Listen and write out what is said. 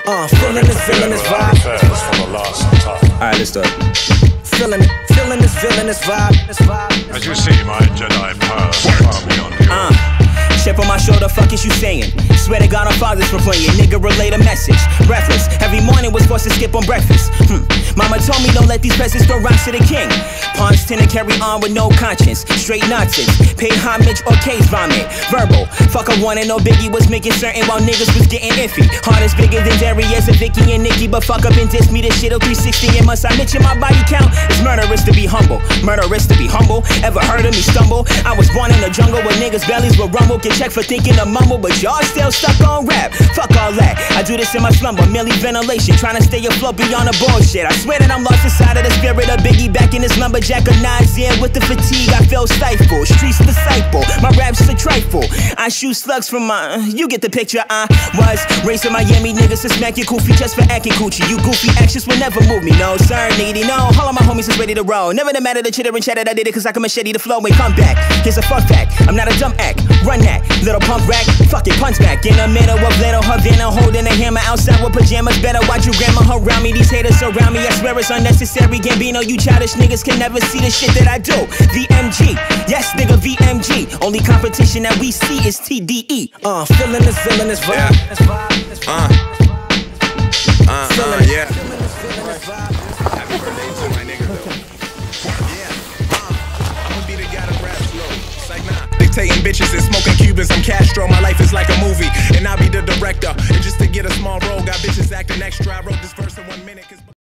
Feeling this villainous vibe. Alright, let's start. Feeling this villainous vibe. As you see, my Jedi powers are far beyond you. Chip on my shoulder, fuck is you saying? Swear to God, our fathers for playing. Nigga, relate a message. Breathless. Every morning was forced to skip on breakfast. Mama told me don't let these peasants throw rocks to the king. Pawns tend to carry on with no conscience. Straight nonsense. Pay homage or case vomit. Verbal. Fuck a one and no Biggie was making certain while niggas was getting iffy. Heart is bigger than Darius and Vicky and Nikki, but fuck up and diss me. This shit a 360 and must I mention my body count? It's murderous to be humble. Murderous to be humble. Ever heard of me stumble? I was born in the jungle where niggas' bellies will rumble. Get checked for thinking to mumble, but y'all still stuck on rap. Fuck all that. I do this in my slumber, merely ventilation, trying to stay afloat beyond the bullshit. I swear that I'm lost inside of the spirit of Biggie, back in this lumberjack of nines in with the fatigue. I feel stifled. Streets disciple. My rap's a trifle. I shoot slugs from my. You get the picture. I was raised in Miami, niggas to smack your goofy just for acting coochie. You goofy actions will never move me. No sir, needy. No, all of my homies is ready to roll. Never the matter the chitter and chatter. I did it cause I can machete the flow. Wait, come back. Here's a fun fact. I'm not a dumb act. Run that. Little punk rack. Fuck it, punch back. In the middle of little Havana, holding a hammer outside with pajamas. Better watch your grandma around me. These haters surround me. I swear it's unnecessary. Gambino, you childish niggas can never see the shit that I do. VMG. Yes, nigga, VMG. Only competition that we see is TDE. Feeling this villainous vibe. Yeah. Happy birthday to my nigga, though. I'ma be the guy that raps slow. It's like, nah. Dictating bitches and smoking Cubans. I'm Castro. My life is like a movie, and I'll be the director. And just to get a small role, got bitches acting extra. I wrote this verse in 1 minute.